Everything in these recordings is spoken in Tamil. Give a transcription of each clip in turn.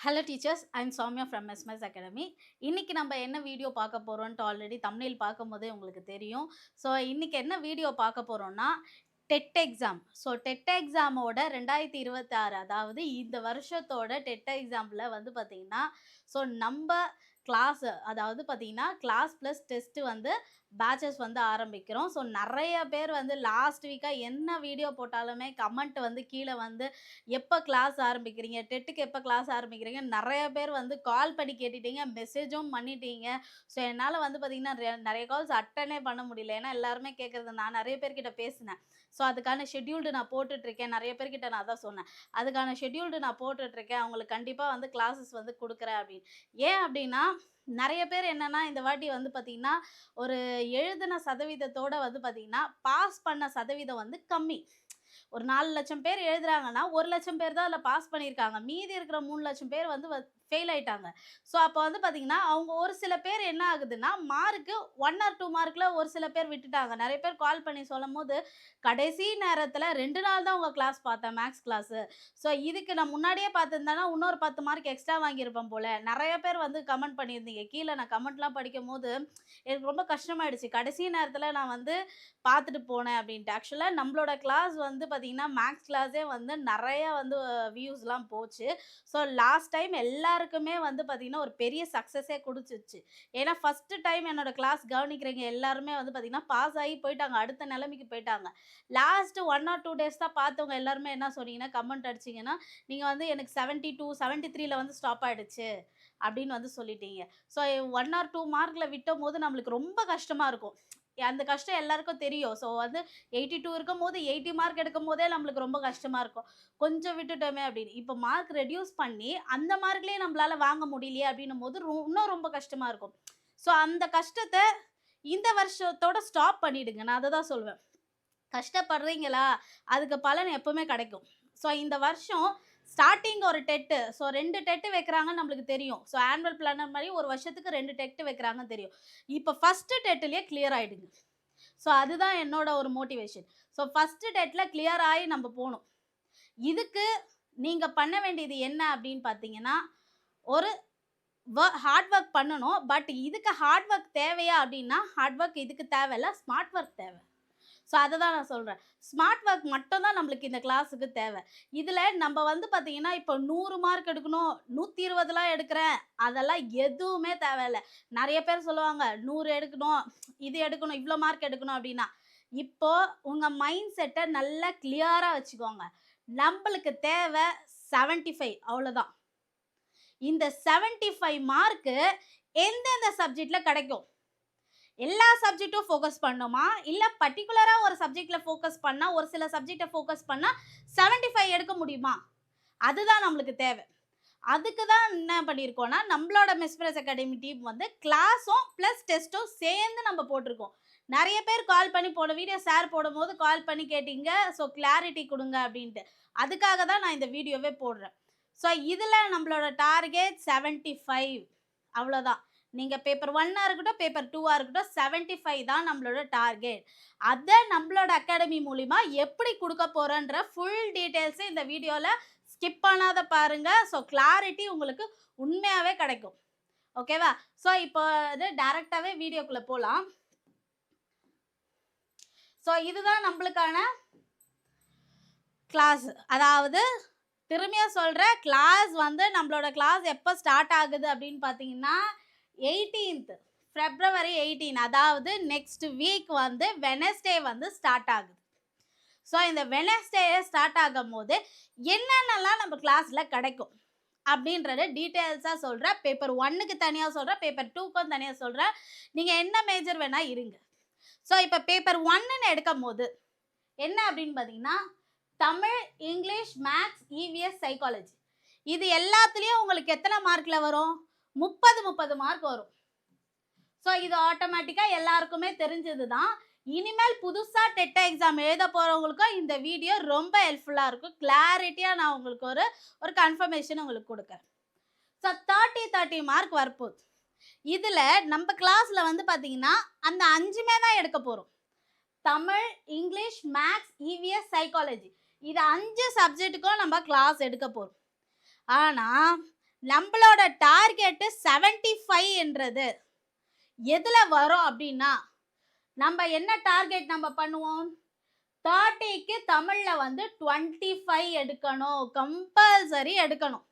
Hello teachers, I'm Soumya from SMS academy. இன்னைக்கு நம்ம என்ன வீடியோ பார்க்க போறோம்ன்ட்டு ஆல்ரெடி தம்ப்நெயில் பார்க்கும்போதே உங்களுக்கு தெரியும். ஸோ இன்னைக்கு என்ன வீடியோ பார்க்க போறோம்னா, டெட் எக்ஸாம். ஸோ டெட் எக்ஸாமோட 2026 அதாவது இந்த வருஷத்தோட டெட் எக்ஸாம்ல வந்து பார்த்தீங்கன்னா, ஸோ நம்ப கிளாஸ் அதாவது பார்த்தீங்கன்னா, கிளாஸ் ப்ளஸ் டெஸ்ட் வந்து பேட்சஸ் வந்து ஆரம்பிக்கிறோம். ஸோ நெறைய பேர் வந்து லாஸ்ட் வீக்கா என்ன வீடியோ போட்டாலுமே கமெண்ட் வந்து கீழ வந்து எப்ப கிளாஸ் ஆரம்பிக்கிறீங்க? டெட்டுக்கு எப்ப கிளாஸ் ஆரம்பிக்கிறீங்க? நெறைய பேர் வந்து கால் பண்ணி கேட்டுட்டீங்க. மெசேஜும் பண்ணிட்டீங்க. ஸோ என்னால வந்து பார்த்தீங்கன்னா, நெறைய கால்ஸ் அட்டெண்டே பண்ண முடியல. ஏன்னா எல்லாருமே கேட்கறது நான் நெறைய பேர்கிட்ட பேசினேன். ஸோ அதுக்கான ஷெட்யூல்டு நான் போட்டுட்ருக்கேன். நெறைய பேர்கிட்ட நான் அதான் சொன்னேன். அதுக்கான ஷெட்யூல்டு நான் போட்டுட்ருக்கேன். அவங்களுக்கு கண்டிப்பா வந்து கிளாஸஸ் வந்து குடுக்குறேன் அப்படின்னு. ஏன் அப்படின்னா, நெறைய பேர் என்னன்னா, இந்த வாட்டி வந்து பார்த்தீங்கன்னா, ஒரு எழுதின சதவீதத்தோட வந்து பார்த்தீங்கன்னா, பாஸ் பண்ண சதவீதம் வந்து கம்மி. ஒரு 4,00,000 பேர் எழுதுறாங்கன்னா, 1,00,000 பேர் தான் அதுல பாஸ் பண்ணியிருக்காங்க. மீதி இருக்கிற 3,00,000 பேர் வந்து ஃபெயில் ஆயிட்டாங்க. ஸோ அப்ப வந்து பார்த்தீங்கன்னா, அவங்க ஒரு சில பேர் என்ன ஆகுதுன்னா, மார்க்கு 1 ஆர் 2 மார்க்ல ஒரு சில பேர் விட்டுட்டாங்க. நெறைய பேர் கால் பண்ணி சொல்லும்போது, கடைசி நேரத்துல 2 நாள் தான் உங்க கிளாஸ் பார்த்தேன், மேத்ஸ் கிளாஸு. ஸோ இதுக்கு நான் முன்னாடியே பார்த்திருந்தேன்னா, இன்னொரு 10 மார்க் எக்ஸ்ட்ரா வாங்கியிருப்பேன் போல. நெறைய பேர் வந்து கமெண்ட் பண்ணியிருந்தீங்க. கீழ நான் கமெண்ட்லாம் படிக்கும்போது, எனக்கு ரொம்ப கஷ்டமாயிடுச்சு. கடைசி நேரத்துல நான் வந்து பார்த்துட்டு போனேன் அப்படின்ட்டு. ஆக்சுவலா நம்மளோட கிளாஸ் வந்து பார்த்தீங்கன்னா, மேத்ஸ் கிளாஸே வந்து நெறைய வந்து வியூஸ்லாம் போச்சு. ஸோ லாஸ்ட் டைம் எல்லாருக்குமே வந்து பார்த்தீங்கன்னா, ஒரு பெரிய சக்சஸே குடுச்சுச்சு. ஏன்னா ஃபர்ஸ்ட்டு டைம் என்னோட கிளாஸ் கவனிக்கிறவங்க எல்லாருமே வந்து பார்த்தீங்கன்னா, பாஸ் ஆகி போயிட்டாங்க. அடுத்த நிலைமைக்கு போயிட்டாங்க. லாஸ்ட் 1 ஆர் 2 டேஸ் தான் பார்த்தவங்க எல்லாருமே என்ன சொன்னீங்கன்னா, கமெண்ட் அடிச்சீங்கன்னா, நீங்க வந்து எனக்கு 72, 73ல வந்து ஸ்டாப் ஆயிடுச்சு அப்படின்னு வந்து சொல்லிட்டீங்க. ஸோ 1 ஆர் 2 மார்க்ல விட்டம்போது நம்மளுக்கு ரொம்ப கஷ்டமா இருக்கும். அந்த கஷ்டம் எல்லாருக்கும் தெரியும். ஸோ வந்து 82 இருக்கும்போது 80 மார்க் எடுக்கும்போதே நம்மளுக்கு ரொம்ப கஷ்டமா இருக்கும். கொஞ்சம் விட்டுட்டோமே அப்படின்னு. இப்ப மார்க் ரெட்யூஸ் பண்ணி அந்த மார்க்லயே நம்மளால வாங்க முடியலையே அப்படின்னும்போது இன்னும் ரொம்ப கஷ்டமா இருக்கும். ஸோ அந்த கஷ்டத்த இந்த வருஷத்தோட ஸ்டாப் பண்ணிடுங்க. நான் அத தான் சொல்லுவேன். கஷ்டப்படுறீங்களா? அதுக்கு பலன் எப்பவுமே கிடைக்கும். ஸோ இந்த வருஷம் ஸ்டார்ட்டிங் ஒரு டெட்டு. ஸோ 2 டெட்டு வைக்கிறாங்கன்னு நம்மளுக்கு தெரியும். ஸோ ஆனுவல் பிளானர் மாரி ஒரு வருஷத்துக்கு 2 டெட்டு வைக்கிறாங்கன்னு தெரியும். இப்ப ஃபர்ஸ்ட் டெட்லயே கிளியர் ஆயிடுங்க. ஸோ அதுதான் என்னோட ஒரு மோட்டிவேஷன். ஸோ ஃபர்ஸ்ட் டெட்ல கிளியர் ஆயி நம்ம போணும். இதுக்கு நீங்க பண்ண வேண்டியது என்ன அப்படின்னு பார்த்தீங்கன்னா, ஒரு ஹார்ட் ஒர்க் பண்ணணும். பட் இதுக்கு ஹார்ட் ஒர்க் தேவையா அப்படின்னா, ஹார்ட் ஒர்க் இதுக்கு தேவையில்ல. ஸ்மார்ட் ஒர்க் தேவை. ஸோ அததான் நான் சொல்றேன். ஸ்மார்ட் ஒர்க் மட்டும் தான் நம்மளுக்கு இந்த கிளாஸுக்கு தேவை. இதுல நம்ம வந்து பார்த்தீங்கன்னா, இப்போ 100 மார்க் எடுக்கணும், 120லாம் எடுக்கிறேன், அதெல்லாம் எதுவுமே தேவையில்ல. நெறைய பேர் சொல்லுவாங்க, 100 எடுக்கணும், இது எடுக்கணும், இவ்ளோ மார்க் எடுக்கணும் அப்டின்னா. இப்போ உங்க மைண்ட் செட்ட நல்லா கிளியரா வச்சுக்கோங்க. நம்பளுக்கு தேவை 75 அவ்வளோதான். இந்த 75 மார்க்கு எந்தெந்த சப்ஜெக்ட்ல கிடைக்கும்? எல்லா சப்ஜெக்ட்டும் ஃபோக்கஸ் பண்ணணுமா? இல்ல பர்ட்டிகுலரா ஒரு சப்ஜெக்ட்ல ஃபோக்கஸ் பண்ணா, ஒரு சில சப்ஜெக்ட்ட ஃபோக்கஸ் பண்ணா 75 எடுக்க முடியுமா? அதுதான் நம்மளுக்கு தேவ. அதுக்கு தான் என்ன பண்ணியிருக்கோம்னா, நம்மளோட மிஸ்பிரஸ் அகாடமி டீம் வந்து கிளாஸும் பிளஸ் டெஸ்ட்டும் சேர்ந்து நம்ம போட்டிருக்கோம். நெறைய பேர் கால் பண்ணி போன வீடியோ சார் போடும்போது கால் பண்ணி கேட்டீங்க. ஸோ கிளாரிட்டி குடுங்க அப்டின்ட்டு. அதுக்காக தான் நான் இந்த வீடியோவே போடுறேன். ஸோ இதுல நம்மளோட டார்கெட் 75 அவ்வளோதான். நீங்க பேப்பர் 1ஆ இருக்கட்டும், பேப்பர் 2ஆ இருக்கட்டும் 75 தான் நம்மளோட டார்கெட். அத நம்மளோட அகாடமி மூலியமா எப்படி குடுக்க போறோன்ற ஃபுல் டீட்டெயில்ஸ் இந்த வீடியோல ஸ்கிப் பண்ணாத பாருங்க. ஸோ கிளாரிட்டி உங்களுக்கு உண்மையாவே கிடைக்கும். ஓகேவா? ஸோ இப்போ இது டைரக்ட்டாவே வீடியோக்குள்ள போலாம். ஸோ இதுதான் நம்மளுக்கான கிளாஸ். அதாவது திரும்பியும் சொல்றேன், கிளாஸ் வந்து நம்மளோட கிளாஸ் எப்ப ஸ்டார்ட் ஆகுது அப்படின்னு பார்த்தீங்கன்னா, 18த் February 18 அதாவது நெக்ஸ்ட் வீக் வந்து வெட்னஸ்டே வந்து ஸ்டார்ட் ஆகுது. ஸோ இந்த வெட்னஸ்டே ஸ்டார்ட் ஆகும்போது என்னென்னலாம் நம்ம கிளாஸ்ல கிடைக்கும் அப்படின்றத டீட்டெயில்ஸா சொல்றேன். பேப்பர் 1க்கு தனியா சொல்றேன், பேப்பர் 2க்கும் தனியா சொல்றேன். நீங்க என்ன மேஜர் வேணா இருங்க. ஸோ இப்ப பேப்பர் 1ன்னு எடுக்கும்போது என்ன அப்படின்னு பார்த்தீங்கன்னா, Tamil, English, maths, EVS, psychology. இது எல்லாத்துலயும் உங்களுக்கு எத்தனை மார்க்ல வரும்? 30 மார்க் வரும். ஸோ இது ஆட்டோமேட்டிக்கா எல்லாருக்குமே தெரிஞ்சது தான். இனிமேல் புதுசா டெட் எக்ஸாம் எழுத போறவங்களுக்கும் இந்த வீடியோ ரொம்ப ஹெல்ப்ஃபுல்லா இருக்கும். கிளாரிட்டியா நான் உங்களுக்கு ஒரு ஒரு கன்ஃபர்மேஷன் உங்களுக்கு குடுக்குறேன். ஸோ 30 மார்க் வரப்போகுது. இதுல நம்ம கிளாஸ்ல வந்து பார்த்தீங்கன்னா, அந்த 5மே தான் எடுக்க போறோம். Tamil, English, maths, EVS, psychology. இது 5 சப்ஜெக்ட்டுக்கும் நம்ம கிளாஸ் எடுக்க போறோம். ஆனா, நம்மளோட டார்கெட் 75 என்றது எதுல வரும் அப்படின்னா, நம்ம என்ன டார்கெட் நம்ம பண்ணுவோம்? 30க்கு தமிழ்ல வந்து 25 எடுக்கணும். கம்பல்சரி எடுக்கணும்.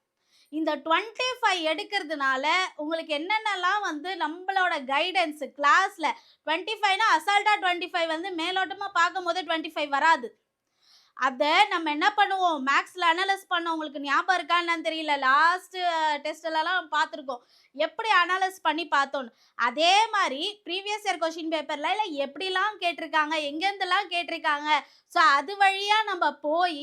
இந்த 25 எடுக்கிறதுனால உங்களுக்கு என்னென்னலாம் வந்து நம்மளோட கைடன்ஸ் கிளாஸ்ல 25னா அசால்ட்டா 25 வந்து மேலோட்டமா பார்க்கும்போது 25 வராது. அத நம்ம என்ன பண்ணுவோம், மேத்ஸ்ல அனலைஸ் பண்ணோம். உங்களுக்கு ஞாபகம் இருக்கா என்னன்னு தெரியல. லாஸ்ட் டெஸ்ட்லலாம் பார்த்துருக்கோம். எப்படி அனலைஸ் பண்ணி பார்த்தோன்னு. அதே மாரி ப்ரீவியஸ் இயர் கொஸ்டின் பேப்பர்ல இல்ல எப்படிலாம் கேட்டிருக்காங்க, எங்கேருந்துலாம் கேட்டிருக்காங்க. ஸோ அது வழியா நம்ம போய்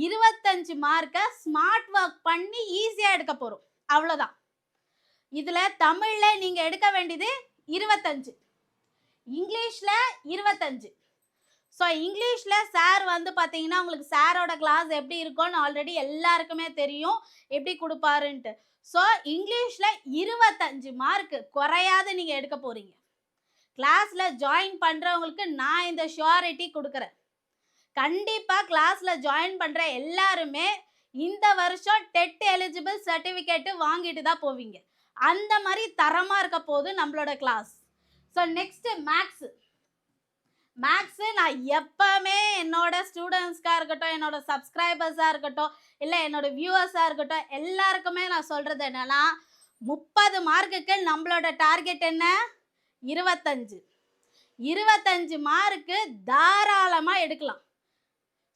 25 மார்க்க ஸ்மார்ட் ஒர்க் பண்ணி ஈஸியா எடுக்க போறோம். அவ்வளோதான். இதுல தமிழ்ல நீங்க எடுக்க வேண்டியது 25, இங்கிலீஷ்ல 25. ஸோ இங்கிலீஷ்ல சார் வந்து பார்த்தீங்கன்னா, உங்களுக்கு சாரோட கிளாஸ் எப்படி இருக்கும்னு ஆல்ரெடி எல்லாருக்குமே தெரியும். எப்படி குடுப்பாருன்ட்டு. ஸோ இங்கிலீஷ்ல 25 மார்க் குறையாத நீங்க எடுக்க போறீங்க. கிளாஸ்ல ஜாயின் பண்றவங்களுக்கு நான் இந்த ஷூரிட்டி குடுக்குறேன். கண்டிப்பா கிளாஸ்ல ஜாயின் பண்ற எல்லாருமே இந்த வருஷம் டெட் எலிஜிபிள் சர்டிஃபிகேட் வாங்கிட்டு தான் போவீங்க. அந்த மாதிரி தரமா இருக்க போகுது நம்மளோட class. So next maths. Maths நான் எப்பவுமே என்னோட ஸ்டூடெண்ட்ஸ்க்கா இருக்கட்டும், என்னோட சப்ஸ்கிரைபர்ஸா இருக்கட்டும், இல்ல என்னோட வியூவர்ஸா இருக்கட்டும், எல்லாருக்குமே நான் சொல்றது என்னன்னா 30 மார்க்குக்கு நம்மளோட டார்கெட் என்ன? 25. 25 மார்க்கு தாராளமா எடுக்கலாம்.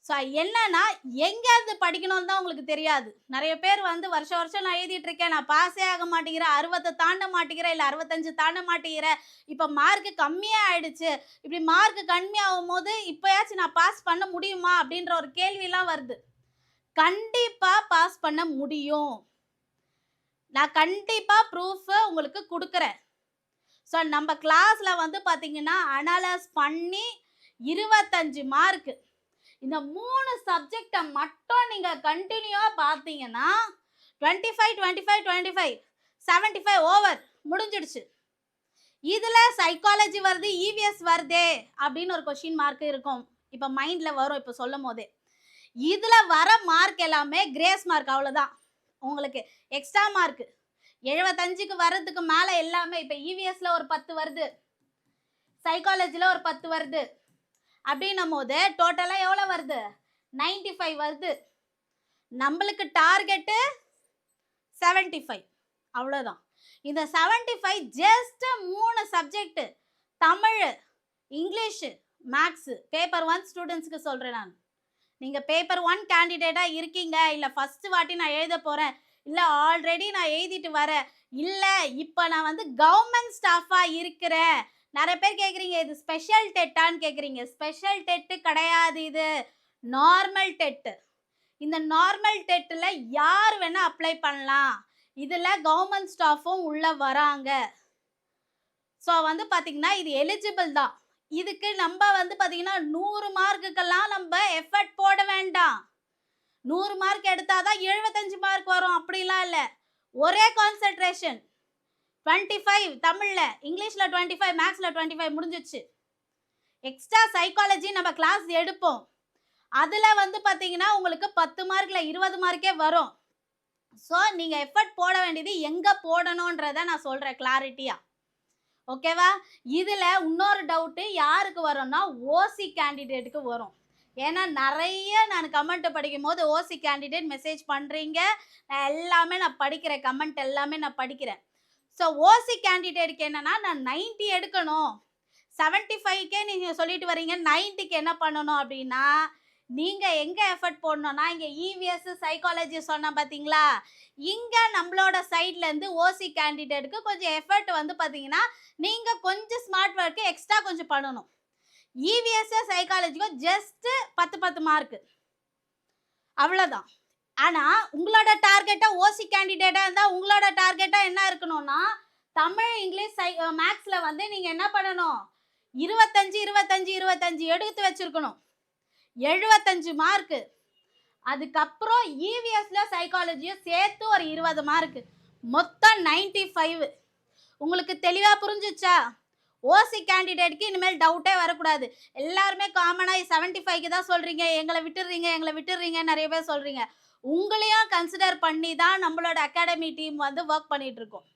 ஸோ என்னன்னா எங்கேருந்து படிக்கணும்னு தான் உங்களுக்கு தெரியாது. நிறைய பேர் வந்து வருஷம் வருஷம் நான் எழுதிட்டு இருக்கேன், நான் பாஸே ஆக மாட்டேங்கிறேன், 60 தாண்ட மாட்டேங்கிறேன், இல்லை 65 தாண்ட மாட்டேங்கிறேன், இப்போ மார்க் கம்மியாக ஆயிடுச்சு, இப்படி மார்க் கம்மியாகும் போது இப்போயாச்சும் நான் பாஸ் பண்ண முடியுமா அப்படின்ற ஒரு கேள்விலாம் வருது. கண்டிப்பாக பாஸ் பண்ண முடியும். நான் கண்டிப்பாக ப்ரூஃப் உங்களுக்கு கொடுக்குறேன். ஸோ நம்ம கிளாஸில் வந்து பார்த்தீங்கன்னா அனலைஸ் பண்ணி 25 மார்க்கு இந்த 3 சப்ஜெக்டை மட்டும் நீங்க கண்டினியூவா பார்த்தீங்கன்னா 25 25 25 75 ஓவர் முடிஞ்சிடுச்சு. இதுல சைக்காலஜி வருது, இவிஎஸ் வருதே அப்படின்னு ஒரு கொஸ்டின் மார்க் இருக்கும். இப்போ மைண்ட்ல வரும் இப்போ சொல்லும் போதே. இதுல வர மார்க் எல்லாமே கிரேஸ் மார்க், அவ்வளவுதான். உங்களுக்கு எக்ஸ்ட்ரா மார்க் 75க்கு வர்றதுக்கு மேல எல்லாமே இப்போ இவிஎஸ்ல ஒரு 10 வருது, சைக்காலஜில ஒரு 10 வருது அப்படின்னும் போது டோட்டலா எவ்வளவு வருது? 95 வருது. நம்மளுக்கு டார்கெட்டு 75, அவ்வளோதான். இந்த 75 just 3 subject, Tamil, English, maths, paper 1 ஸ்டூடெண்ட்ஸ்க்கு சொல்றேன் நான். நீங்க பேப்பர் 1 கேண்டிடேட்டா இருக்கீங்க, இல்ல ஃபர்ஸ்ட் வாட்டி நான் எழுத போறேன், இல்ல ஆல்ரெடி நான் எழுதிட்டு வரேன், இல்ல இப்போ நான் வந்து கவர்மெண்ட் ஸ்டாஃபா இருக்கிறேன். நிறைய பேர் கேட்குறீங்க இது ஸ்பெஷல் டெட்டான்னு கேட்குறீங்க. ஸ்பெஷல் டெட்டு கிடையாது, இது நார்மல் டெட்டு. இந்த நார்மல் டெட்டில் யார் வேணால் அப்ளை பண்ணலாம். இதில் கவர்மெண்ட் ஸ்டாஃபும் உள்ளே வராங்க. ஸோ வந்து பார்த்தீங்கன்னா இது எலிஜிபிள் தான். இதுக்கு நம்ம வந்து பார்த்தீங்கன்னா 100 மார்க்குக்கெல்லாம் நம்ம எஃபர்ட் போட வேண்டாம். 100 மார்க் எடுத்தால் தான் 75 மார்க் வரும் அப்படிலாம் இல்லை. ஒரே கான்சென்ட்ரேஷன். 25 தமிழ்ல, இங்கிலீஷ்ல 25, மேக்ஸ்ல 25 முடிஞ்சிச்சு. எக்ஸ்ட்ரா சைக்காலஜி நம்ம கிளாஸ் எடுப்போம். அதுல வந்து பாத்தீங்கன்னா உங்களுக்கு 10 மார்க்ல 20 மார்க்கே வரும். ஸோ நீங்க எஃபர்ட் போட வேண்டியது எங்க போடணும்ன்றத நான் சொல்றேன் கிளாரிட்டியா. ஓகேவா? இதுல இன்னொரு டவுட் யாருக்கு வரும்னா ஓசி கேண்டிடேட்டுக்கு வரும். ஏன்னா நிறைய நான் கமெண்ட் படிக்கும் போது ஓசி கேண்டிடேட் மெசேஜ் பண்றீங்க. எல்லாமே நான் படிக்கிறேன், கமெண்ட் எல்லாமே நான் படிக்கிறேன். ஸோ ஓசி கேண்டிடேட்டுக்கு என்னன்னா நான் 90 எடுக்கணும், 75க்கே நீங்கள் சொல்லிட்டு வரீங்க, 90க்கு என்ன பண்ணணும் அப்படின்னா நீங்கள் எங்கே எஃபர்ட் போடணும்னா இங்கே இவிஎஸ் சைக்காலஜி சொன்னேன் பார்த்தீங்களா, இங்கே நம்மளோட சைட்லேருந்து ஓசி கேண்டிடேட்டுக்கு கொஞ்சம் எஃபர்ட் வந்து பார்த்தீங்கன்னா நீங்கள் கொஞ்சம் ஸ்மார்ட் ஒர்க்கு எக்ஸ்ட்ரா கொஞ்சம் பண்ணணும். இவிஎஸ் சைக்காலஜிக்கும் ஜஸ்ட் 10 மார்க்கு அவ்வளோதான். ஆனால் உங்களோட டார்கெட்டாக ஓசி கேண்டிடேட்டாக இருந்தால் உங்களோட டார்கெட்டாக என்ன இருக்கணும்னா தமிழ், இங்கிலீஷ், மேக்ஸில் வந்து நீங்கள் என்ன பண்ணணும்? 25 25 25 எடுத்து வச்சிருக்கணும். 75 மார்க்கு. அதுக்கப்புறம் இவிஎஸ்ல சைக்காலஜியும் சேர்த்து ஒரு 20 மார்க்கு, மொத்தம் 95. உங்களுக்கு தெளிவாக புரிஞ்சிச்சா? ஓசி கேண்டிடேட்டுக்கு இனிமேல் டவுட்டே வரக்கூடாது. எல்லாருமே காமனாக 75க்கு தான் சொல்கிறீங்க, எங்களை விட்டுடுறீங்க நிறைய பேர் சொல்கிறீங்க. உங்களையும் கன்சிடர் பண்ணி தான் நம்மளோட அகாடமி டீம் வந்து ஒர்க் பண்ணிட்டு இருக்கோம்.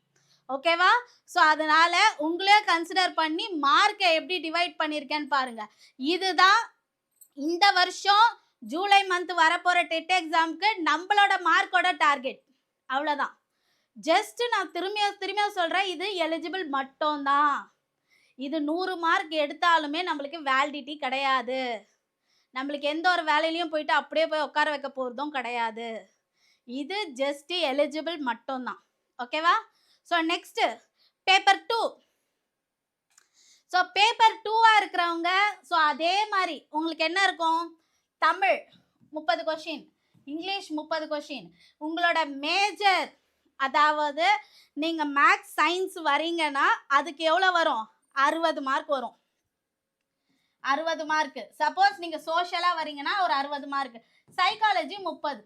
ஓகேவா? ஸோ அதனால உங்களையும் கன்சிடர் பண்ணி மார்க்கை எப்படி டிவைட் பண்ணியிருக்கேன்னு பாருங்க. இதுதான் இந்த வருஷம் ஜூலை மந்த் வரப்போற டெட் எக்ஸாம்க்கு நம்மளோட மார்க்கோட டார்கெட். அவ்வளோதான். ஜஸ்ட் நான் திரும்பியும் சொல்றேன், இது எலிஜிபிள் மட்டும்தான். இது 100 மார்க் எடுத்தாலுமே நம்மளுக்கு வேலிடிட்டி கிடையாது. நம்மளுக்கு எந்த ஒரு வேலையிலையும் போயிட்டு அப்படியே போய் உட்கார வைக்க போகிறதும் கிடையாது. இது ஜஸ்ட் எலிஜிபிள் மட்டும்தான். ஓகேவா? So next paper 2. So paper 2வா இருக்கிறவங்க ஸோ அதே மாதிரி உங்களுக்கு என்ன இருக்கும்? Tamil 30 question, English 30 question. உங்களோட மேஜர் அதாவது நீங்கள் மேக்ஸ் சயின்ஸ் வரீங்கன்னா அதுக்கு எவ்வளோ வரும்? 60 மார்க் வரும். 60 மார்க். சப்போஸ் நீங்கள் சோஷியலாக வரீங்கன்னா ஒரு 60 மார்க். சைக்காலஜி 30.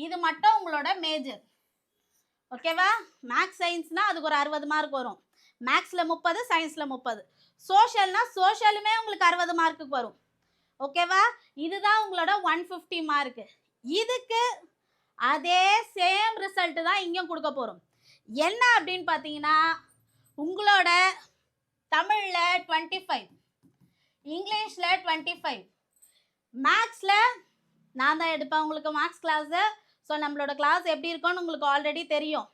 இது மட்டும் உங்களோட மேஜர். ஓகேவா? மேக்ஸ் சயின்ஸ்னா அதுக்கு ஒரு 60 மார்க் வரும். மேக்ஸில் 30, சயின்ஸில் 30. சோஷியல்னா சோஷியலுமே உங்களுக்கு 60 மார்க்குக்கு வரும். ஓகேவா? இதுதான் உங்களோட 150 மார்க். இதுக்கு அதே சேம் ரிசல்ட் தான் இங்கேயும் கொடுக்க போகிறோம். என்ன அப்படின்னு பார்த்தீங்கன்னா உங்களோட தமிழில் 25, இங்கிலீஷில் 25, மேக்ஸில் நான் தான் எடுப்பேன் உங்களுக்கு மேக்ஸ் கிளாஸு. ஸோ நம்மளோட கிளாஸ் எப்படி இருக்கும்னு உங்களுக்கு ஆல்ரெடி தெரியும்.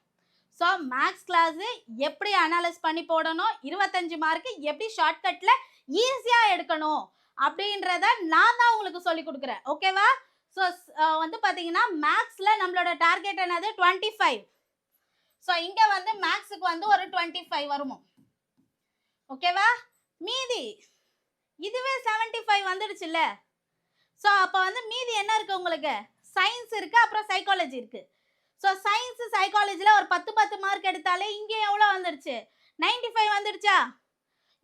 ஸோ மேக்ஸ் கிளாஸு எப்படி அனலைஸ் பண்ணி போடணும், 25 மார்க்கு எப்படி ஷார்ட்கட்டில் ஈஸியாக எடுக்கணும் அப்படின்றத நான் தான் உங்களுக்கு சொல்லி கொடுக்குறேன். ஓகேவா? ஸோ வந்து பார்த்தீங்கன்னா மேக்ஸில் நம்மளோட டார்கெட் என்னது? 25. ஸோ இங்கே வந்து மேக்ஸுக்கு வந்து ஒரு 25 வருமோ. ஓகேவா? மீதி இதுவே 75 வந்துடுச்சுல்ல. ஸோ அப்போ வந்து மீதி என்ன இருக்குது உங்களுக்கு? சயின்ஸ் இருக்குது, அப்புறம் சைக்காலஜி இருக்குது. ஸோ சயின்ஸு சைக்காலஜியில் ஒரு 10 மார்க் எடுத்தாலே இங்கே எவ்வளோ வந்துடுச்சு? 95 வந்துடுச்சா?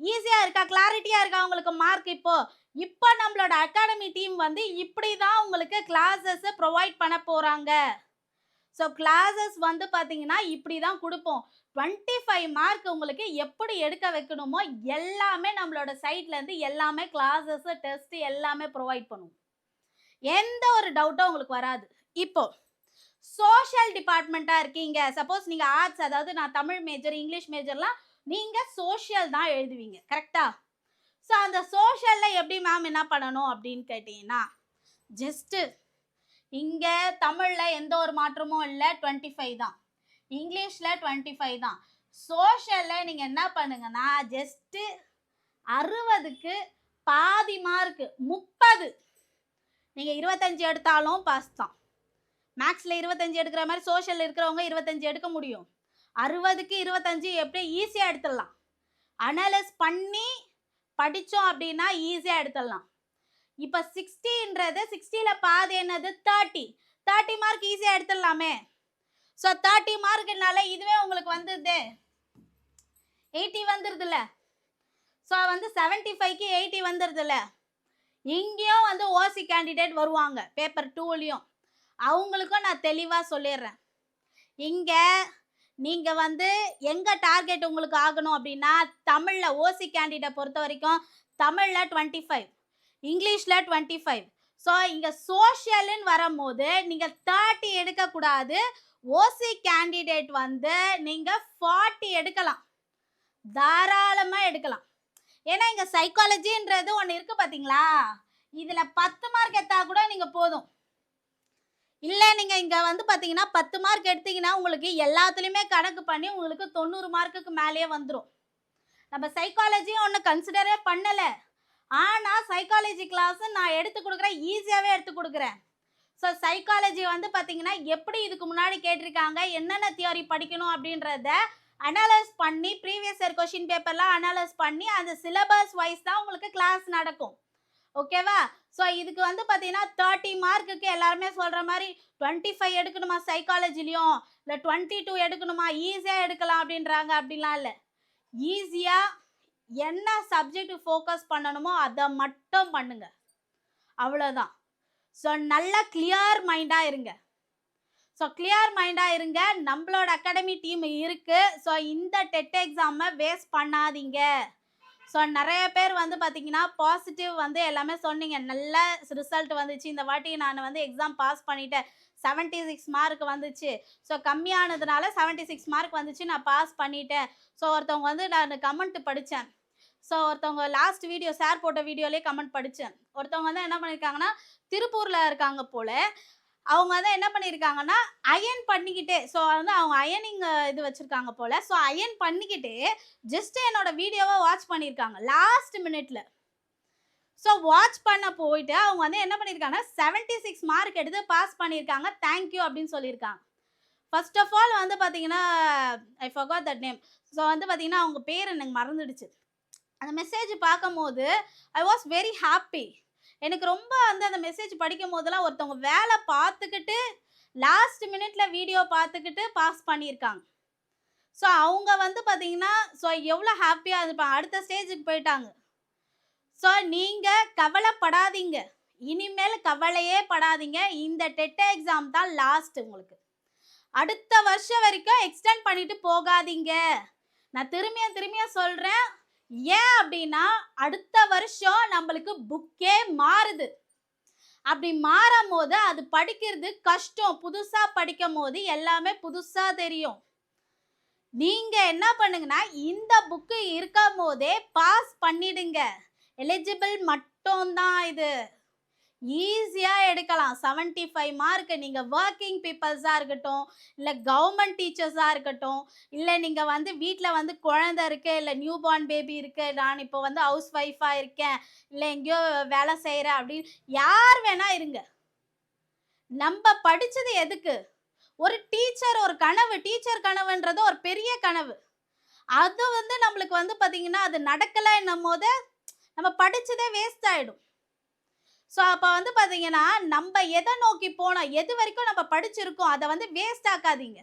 ஈஸியாக இருக்கா? கிளாரிட்டியாக இருக்கா உங்களுக்கு மார்க்? இப்போ நம்மளோட அகாடமி டீம் வந்து இப்படி தான் உங்களுக்கு கிளாஸஸ் ப்ரொவைட் பண்ண போகிறாங்க. ஸோ கிளாஸஸ் வந்து பார்த்தீங்கன்னா இப்படி தான் கொடுப்போம். 25 மார்க் உங்களுக்கு எப்படி எடுக்க வைக்கணுமோ எல்லாமே நம்மளோட சைட்லேருந்து எல்லாமே கிளாஸஸ் டெஸ்ட் எல்லாமே ப்ரொவைட் பண்ணுவோம். எந்த ஒரு டவுட்டும் உங்களுக்கு வராது. இப்போ சோஷியல் டிபார்ட்மெண்ட்டாக இருக்கீங்க, சப்போஸ் நீங்கள் ஆர்ட்ஸ், அதாவது நான் தமிழ் மேஜர் இங்கிலீஷ் மேஜர்லாம் நீங்கள் சோஷியல் தான் எழுதுவீங்க. கரெக்டா? ஸோ அந்த சோஷியலில் எப்படி மேம் என்ன பண்ணணும் அப்படின்னு கேட்டிங்கன்னா ஜஸ்ட்டு இங்கே தமிழில் எந்த ஒரு மாற்றமும் இல்லை, 25 தான். இங்கிலீஷில் 25 தான். சோஷியலில் நீங்கள் என்ன பண்ணுங்கன்னா ஜஸ்ட்டு 60க்கு பாதி மார்க்கு 30. நீங்கள் 25 எடுத்தாலும் பாஸ் தான். மேக்ஸில் 25 எடுக்கிற மாதிரி சோஷியல் இருக்கிறவங்க 25 எடுக்க முடியும். 60க்கு 25 எப்படி ஈஸியாக எடுத்துடலாம். அனலைஸ் பண்ணி படித்தோம் அப்படின்னா ஈஸியாக எடுத்துடலாம். இப்போ 60ன்றது 60ல் பாதி என்னது? 30 மார்க் ஈஸியாக எடுத்துடலாமே. ஸோ 30 மார்க்குனால இதுவே உங்களுக்கு வந்துடுது 80 வந்துடுதுல்ல. ஸோ வந்து 75க்கு 80 வந்துடுதுல்ல. இங்கேயும் வந்து ஓசி கேண்டிடேட் வருவாங்க பேப்பர் 2லையும். அவங்களுக்கும் நான் தெளிவாக சொல்லிடுறேன். இங்கே நீங்கள் வந்து எங்கே டார்கெட் உங்களுக்கு ஆகணும் அப்படின்னா தமிழில் ஓசி கேண்டிடேட் பொறுத்த வரைக்கும் தமிழில் 25, இங்கிலீஷில் 25. ஸோ இங்கே சோஷியல்னு வரும்போது நீங்கள் 30 எடுக்கக்கூடாது. ஓசி கேண்டிடேட் வந்து நீங்கள் 40 எடுக்கலாம், தாராளமாக எடுக்கலாம். ஏன்னா இங்கே சைக்காலஜின்றது ஒன்று இருக்குது பார்த்தீங்களா, இதில் 10 மார்க் எடுத்தா கூட நீங்கள் போதும். இல்லை நீங்கள் இங்கே வந்து பார்த்தீங்கன்னா 10 மார்க் எடுத்தீங்கன்னா உங்களுக்கு எல்லாத்துலேயுமே கணக்கு பண்ணி உங்களுக்கு 90 மார்க்குக்கு மேலேயே வந்துடும். நம்ம சைக்காலஜியும் ஒன்று கன்சிடரே பண்ணலை. ஆனால் சைக்காலஜி கிளாஸு நான் எடுத்து கொடுக்குறேன், ஈஸியாகவே எடுத்து கொடுக்குறேன். ஸோ சைக்காலஜி வந்து பார்த்தீங்கன்னா எப்படி இதுக்கு முன்னாடி கேட்டிருக்காங்க, என்னென்ன தியரி படிக்கணும் அப்படின்றத அனலைஸ் பண்ணி ப்ரீவியஸ் இயர் கொஷின் பேப்பர்லாம் அனலைஸ் பண்ணி அந்த சிலபஸ் வைஸ் தான் உங்களுக்கு கிளாஸ் நடக்கும். ஓகேவா? ஸோ இதுக்கு வந்து பார்த்தீங்கன்னா 30 மார்க்குக்கு எல்லாருமே சொல்கிற மாதிரி 25 எடுக்கணுமா சைக்காலஜிலையும், இல்லை 22 எடுக்கணுமா, ஈஸியாக எடுக்கலாம் அப்படின்றாங்க. அப்படிலாம் இல்லை. ஈஸியாக என்ன சப்ஜெக்ட் ஃபோக்கஸ் பண்ணணுமோ அதை மட்டும் பண்ணுங்க, அவ்வளோதான். ஸோ நல்லா கிளியர் மைண்டாக இருங்க. ஸோ கிளியர் மைண்டாக இருங்க. நம்மளோட அகாடமி டீம் இருக்குது. ஸோ இந்த டெட் எக்ஸாமை வேஸ்ட் பண்ணாதீங்க. ஸோ நிறைய பேர் வந்து பார்த்தீங்கன்னா பாசிட்டிவ் வந்து எல்லாமே சொன்னீங்க, நல்ல ரிசல்ட் வந்துச்சு, இந்த வாட்டி நான் வந்து எக்ஸாம் பாஸ் பண்ணிட்டேன், 76 மார்க் வந்துச்சு, ஸோ கம்மியானதுனால 76 மார்க் வந்துச்சு, நான் பாஸ் பண்ணிட்டேன். ஸோ ஒருத்தவங்க வந்து நான் கமெண்ட் படித்தேன். ஸோ ஒருத்தவங்க லாஸ்ட் வீடியோ சார் போட்ட வீடியோலேயே கமெண்ட் படித்தேன். ஒருத்தவங்க வந்து என்ன பண்ணியிருக்காங்கன்னா, திருப்பூரில் இருக்காங்க போல. அவங்க வந்து என்ன பண்ணியிருக்காங்கன்னா, அயர்ன் பண்ணிக்கிட்டே, ஸோ வந்து அவங்க அயர்னிங் இது வச்சிருக்காங்க போல. ஸோ அயர்ன் பண்ணிக்கிட்டே ஜஸ்ட் என்னோட வீடியோவை வாட்ச் பண்ணியிருக்காங்க லாஸ்ட் மினிட்ல. ஸோ வாட்ச் பண்ண போயிட்டு அவங்க வந்து என்ன பண்ணியிருக்காங்க, 76 மார்க் எடுத்து பாஸ் பண்ணியிருக்காங்க, தேங்க்யூ அப்படின்னு சொல்லியிருக்காங்க. ஃபர்ஸ்ட் ஆஃப் ஆல் வந்து பார்த்தீங்கன்னா, I forgot that name. So வந்து பார்த்தீங்கன்னா அவங்க பேர் எனக்கு மறந்துடுச்சு. அந்த மெசேஜ் பார்க்கும்போது ஐ வாஸ் வெரி ஹாப்பி. எனக்கு ரொம்ப வந்து அந்த மெசேஜ் படிக்கும் போதெல்லாம் ஒருத்தவங்க வேலை பார்த்துக்கிட்டு லாஸ்ட் மினிட்ல வீடியோ பார்த்துக்கிட்டு பாஸ் பண்ணியிருக்காங்க. ஸோ அவங்க வந்து பார்த்தீங்கன்னா, ஸோ எவ்வளோ ஹாப்பியாக இருப்பாங்க. அடுத்த ஸ்டேஜுக்கு போயிட்டாங்க. ஸோ நீங்கள் கவலைப்படாதீங்க, இனிமேல் கவலையே படாதீங்க. இந்த டெட் எக்ஸாம் தான் லாஸ்ட் உங்களுக்கு. அடுத்த வருஷம் வரைக்கும் எக்ஸ்டெண்ட் பண்ணிட்டு போகாதீங்க. நான் திரும்பியும் சொல்கிறேன். ஏன் அப்படின்னா, அடுத்த வருஷம் நம்மளுக்கு புக்கே மாறுது. அப்படி மாறும் போது அது படிக்கிறது கஷ்டம். புதுசா படிக்கும் போது எல்லாமே புதுசா தெரியும். நீங்க என்ன பண்ணுங்கன்னா, இந்த புக்கு இருக்கும் போதே பாஸ் பண்ணிடுங்க. எலிஜிபிள் மட்டும் தான் இது. ஈஸியா எடுக்கலாம் 75 மார்க். நீங்க ஒர்க்கிங் பீப்பிள்ஸா இருக்கட்டும், இல்ல கவர்மெண்ட் டீச்சர்ஸா இருக்கட்டும், இல்ல நீங்க வந்து வீட்ல வந்து குழந்தை இருக்கு, இல்ல நியூ பார்ன் பேபி இருக்கு, நான் இப்போ வந்து ஹவுஸ் ஒய்ஃபா இருக்கேன், இல்ல எங்கேயோ வேலை செய்யறேன் அப்படின்னு யார் வேணா இருங்க. நம்ம படிச்சது எதுக்கு? ஒரு டீச்சர், ஒரு கனவு. டீச்சர் கனவுன்றது ஒரு பெரிய கனவு. அது வந்து நம்மளுக்கு வந்து பாத்தீங்கன்னா அது நடக்கலைன்னும் போது நம்ம படிச்சதே வேஸ்ட் ஆயிடும். ஸோ அப்போ வந்து பார்த்தீங்கன்னா, நம்ம எதை நோக்கி போனோம், எது வரைக்கும் நம்ம படிச்சிருக்கோம், அதை வந்து வேஸ்ட் ஆக்காதீங்க.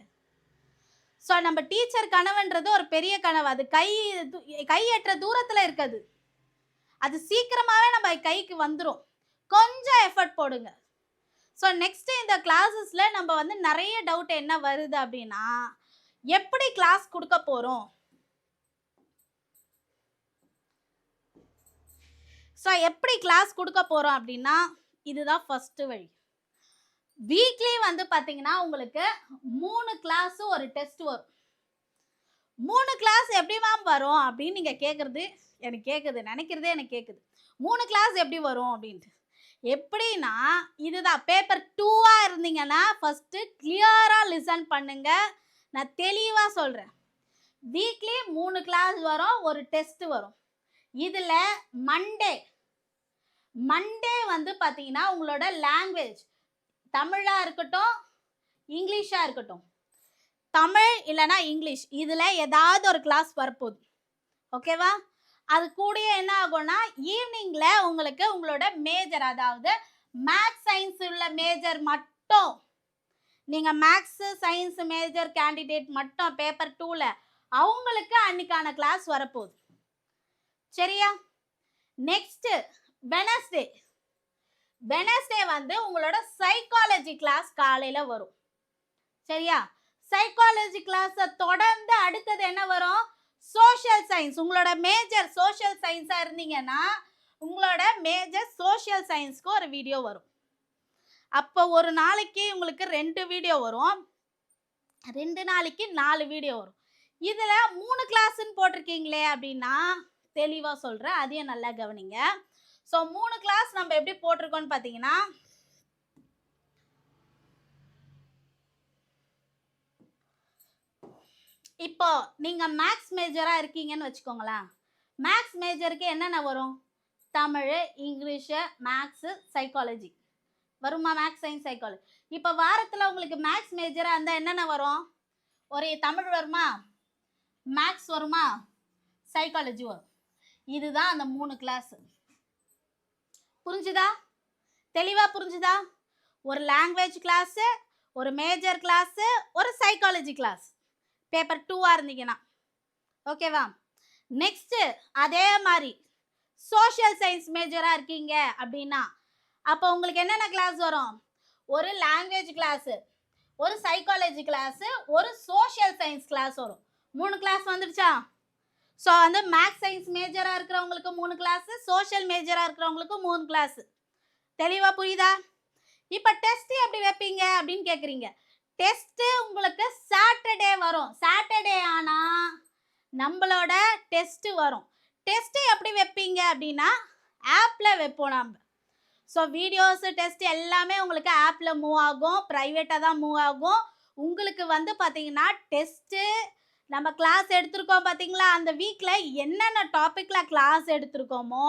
ஸோ நம்ம டீச்சர் கனவுன்றது ஒரு பெரிய கனவு. அது கை எட்டுற தூரத்தில் இருக்குது. அது சீக்கிரமாகவே நம்ம கைக்கு வந்துடும். கொஞ்சம் எஃபர்ட் போடுங்க. ஸோ நெக்ஸ்ட் இந்த கிளாஸஸில் நம்ம வந்து நிறைய டவுட் என்ன வருது அப்படின்னா, எப்படி கிளாஸ் கொடுக்க போகிறோம். ஸோ எப்படி கிளாஸ் கொடுக்க போகிறோம் அப்படின்னா, இதுதான் ஃபர்ஸ்ட் வழி. வீக்லி வந்து பார்த்தீங்கன்னா உங்களுக்கு 3 கிளாஸ் ஒரு டெஸ்ட் வரும். 3 கிளாஸ் எப்படி மேம் வரும் அப்படின்னு நீங்கள் கேட்குறது எனக்கு கேட்குது, நினைக்கிறதே எனக்கு கேட்குது. 3 கிளாஸ் எப்படி வரும் அப்படின்ட்டு. எப்படின்னா, இதுதான் பேப்பர் 2ஆ இருந்தீங்கன்னா ஃபஸ்ட்டு கிளியராக லிசன் பண்ணுங்க. நான் தெளிவாக சொல்கிறேன். வீக்லி 3 கிளாஸ் வரும், ஒரு டெஸ்ட் வரும். இதில் மண்டே வந்து பார்த்தீங்கன்னா உங்களோட லாங்குவேஜ் தமிழாக இருக்கட்டும், இங்கிலீஷாக இருக்கட்டும், தமிழ் இல்லைனா இங்கிலீஷ், இதில் ஏதாவது ஒரு கிளாஸ் வரப்போகுது. ஓகேவா? அது கூட என்ன ஆகும்னா, ஈவினிங்கில் உங்களுக்கு உங்களோட மேஜர், அதாவது மேக்ஸ் சயின்ஸ் உள்ள மேஜர் மட்டும், நீங்கள் மேக்ஸ் சயின்ஸ் மேஜர் கேண்டிடேட் மட்டும் பேப்பர் 2ல் அவங்களுக்கு அன்னைக்கான கிளாஸ் வரப்போகுது. சரியா? நெக்ஸ்ட் வெனஸ்டே வந்து உங்களோட சைக்காலஜி கிளாஸ் காலையில வரும். சரியா? சைக்காலஜி கிளாஸை தொடர்ந்து அடுத்தது என்ன வரும், சோஷியல் சயின்ஸ். உங்களோட மேஜர் சோஷியல் சயின்ஸா இருந்தீங்கன்னா உங்களோட மேஜர் சோஷியல் சயின்ஸ்க்கு ஒரு வீடியோ வரும். அப்போ ஒரு நாளைக்கு உங்களுக்கு 2 வீடியோ வரும், 2 நாளைக்கு 4 வீடியோ வரும். இதுல 3 கிளாஸ்ன்னு போட்டிருக்கீங்களே அப்படின்னா தெளிவா சொல்றேன், அதையும் நல்லா கவனிங்க. ஸோ 3 கிளாஸ் நம்ம எப்படி போட்டிருக்கோம்னு பார்த்தீங்கன்னா, இப்போ நீங்க மேக்ஸ் மேஜரா இருக்கீங்கன்னு வச்சுக்கோங்களேன். மேக்ஸ் மேஜருக்கு என்னென்ன வரும், தமிழ், இங்கிலீஷ், மேக்ஸ், சைக்காலஜி வருமா? Maths science psychology. இப்போ வாரத்தில் உங்களுக்கு மேக்ஸ் மேஜரா இருந்தால் என்னென்ன வரும், ஒரு தமிழ் வருமா, மேக்ஸ் வருமா, சைக்காலஜி வரும். இதுதான் அந்த 3 கிளாஸ். புரிஞ்சுதா? தெளிவாக புரிஞ்சுதா? ஒரு லாங்குவேஜ் கிளாஸு, ஒரு மேஜர் கிளாஸு, ஒரு சைக்காலஜி கிளாஸ் பேப்பர் 2ஆ இருந்தீங்கன்னா. ஓகேவா? நெக்ஸ்ட்டு அதே மாதிரி சோஷியல் சயின்ஸ் மேஜராக இருக்கீங்க அப்படின்னா அப்போ உங்களுக்கு என்னென்ன கிளாஸ் வரும், ஒரு லாங்குவேஜ் கிளாஸு, ஒரு சைக்காலஜி கிளாஸு, ஒரு சோஷியல் சயின்ஸ் கிளாஸ் வரும். 3 கிளாஸ் வந்துடுச்சா? ஸோ வந்து மேக்ஸ் சயின்ஸ் மேஜராக இருக்கிறவங்களுக்கு 3 கிளாஸ், சோஷியல் மேஜராக இருக்கிறவங்களுக்கு 3 கிளாஸ். தெளிவா புரியுதா? இப்போ டெஸ்ட் எப்படி வைப்பீங்க அப்படின்னு கேட்குறீங்க. டெஸ்ட் உங்களுக்கு சாட்டர்டே வரும். சாட்டர்டே ஆனா நம்மளோட டெஸ்ட் வரும். டெஸ்ட் எப்படி வைப்பீங்க அப்படின்னா ஆப்ல வைப்போம் நம்ம. ஸோ வீடியோஸ் டெஸ்ட் எல்லாமே உங்களுக்கு ஆப்ல மூவ் ஆகும், ப்ரைவேட்டாக தான் மூவ் ஆகும். உங்களுக்கு வந்து பார்த்தீங்கன்னா டெஸ்ட்டு நம்ம கிளாஸ் எடுத்திருக்கோம் பார்த்தீங்களா, அந்த வீக்கில் என்னென்ன டாப்பிக்கில் கிளாஸ் எடுத்திருக்கோமோ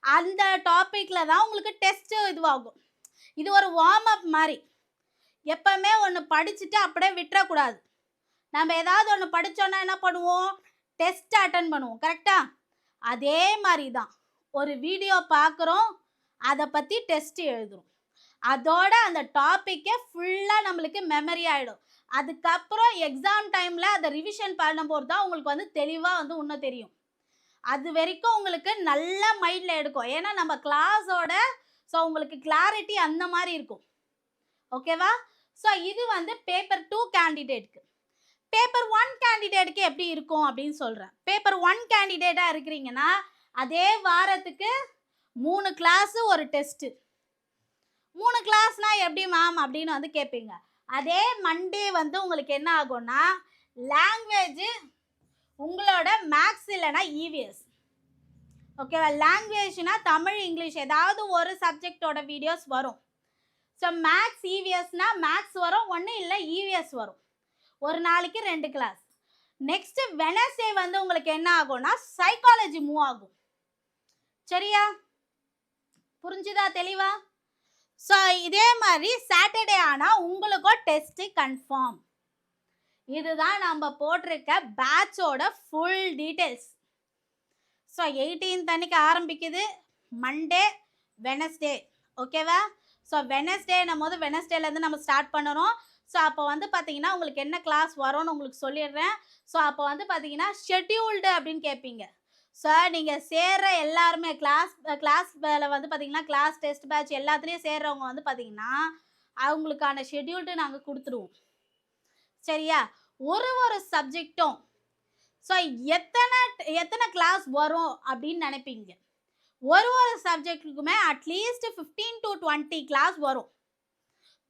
அந்த டாப்பிக்கில் தான் உங்களுக்கு டெஸ்ட்டு இதுவாகும். இது ஒரு வார்ம் அப் மாதிரி. எப்பவுமே ஒன்று படிச்சுட்டு அப்படியே விட்டுறக்கூடாது. நம்ம ஏதாவது ஒன்று படித்தோன்னா என்ன பண்ணுவோம், டெஸ்ட் அட்டன் பண்ணுவோம். கரெக்டா? அதே மாதிரி தான் ஒரு வீடியோ பார்க்குறோம், அதை பற்றி டெஸ்ட் எழுதுறோம். அதோட அந்த டாப்பிக்கே ஃபுல்லாக நம்மளுக்கு மெமரி ஆகிடும். அதுக்கப்புறம் எக்ஸாம் டைமில் அதை ரிவிஷன் பண்ணும்போது தான் உங்களுக்கு வந்து தெளிவாக வந்து இன்னும் தெரியும். அது வரைக்கும் உங்களுக்கு நல்ல மைண்டில் எடுக்கும். ஏன்னா நம்ம கிளாஸோட ஸோ உங்களுக்கு கிளாரிட்டி அந்த மாதிரி இருக்கும். ஓகேவா? ஸோ இது வந்து பேப்பர் 2 கேண்டிடேட்க்கு. பேப்பர் 1 கேண்டிடேட்க்கு எப்படி இருக்கும் அப்படின்னு சொல்கிறேன். பேப்பர் 1 கேண்டிடேட்டாக இருக்கிறீங்கன்னா அதே வாரத்துக்கு 3 கிளாஸு ஒரு டெஸ்ட்டு. 3 கிளாஸ்னா எப்படி மேம் அப்படின்னு வந்து கேட்பீங்க. அதே மண்டே வந்து உங்களுக்கு என்ன ஆகும்னா லாங்குவேஜ் உங்களோட மேக்ஸ் இல்லைனா இவிஎஸ். ஓகேவா? லாங்குவேஜ்னா தமிழ் இங்கிலீஷ் ஏதாவது ஒரு சப்ஜெக்டோட வீடியோஸ் வரும். ஸோ மேக்ஸ் இவிஎஸ்னா மேக்ஸ் வரும், ஒன்று இல்லை இவிஎஸ் வரும். ஒரு நாளைக்கு 2 கிளாஸ். நெக்ஸ்ட் வெனஸ்டே வந்து உங்களுக்கு என்ன ஆகும்னா சைக்காலஜி மூவ் ஆகும். சரியா? புரிஞ்சுதா தெளிவா? ஸோ இதே மாதிரி சாட்டர்டே ஆனால் உங்களுக்கும் டெஸ்ட்டு கன்ஃபார்ம். இதுதான் நம்ம போட்டிருக்க பேட்சோட ஃபுல் டீட்டெயில்ஸ். ஸோ 18th அன்னைக்கு ஆரம்பிக்குது, மண்டே வெனஸ்டே. ஓகேவா? ஸோ வெனஸ்டேன்னும் போது வெனஸ்டேலேருந்து நம்ம ஸ்டார்ட் பண்ணுறோம். ஸோ அப்போ வந்து பார்த்தீங்கன்னா உங்களுக்கு என்ன கிளாஸ் வரும்னு உங்களுக்கு சொல்லிடுறேன். ஸோ அப்போ வந்து பார்த்தீங்கன்னா ஷெட்யூல்டு அப்படின்னு கேட்பீங்க. ஸோ நீங்கள் சேர்ற எல்லாருமே கிளாஸ் வந்து பார்த்தீங்கன்னா கிளாஸ் டெஸ்ட் பேட்ச் எல்லாத்துலேயும் சேர்றவங்க வந்து பார்த்தீங்கன்னா அவங்களுக்கான ஷெட்யூல்டு நாங்கள் கொடுத்துருவோம். சரியா? ஒரு சப்ஜெக்டும் ஸோ எத்தனை கிளாஸ் வரும் அப்படின்னு நினைப்பீங்க. ஒரு சப்ஜெக்ட்டுக்குமே அட்லீஸ்ட் 15 to 20 கிளாஸ் வரும்.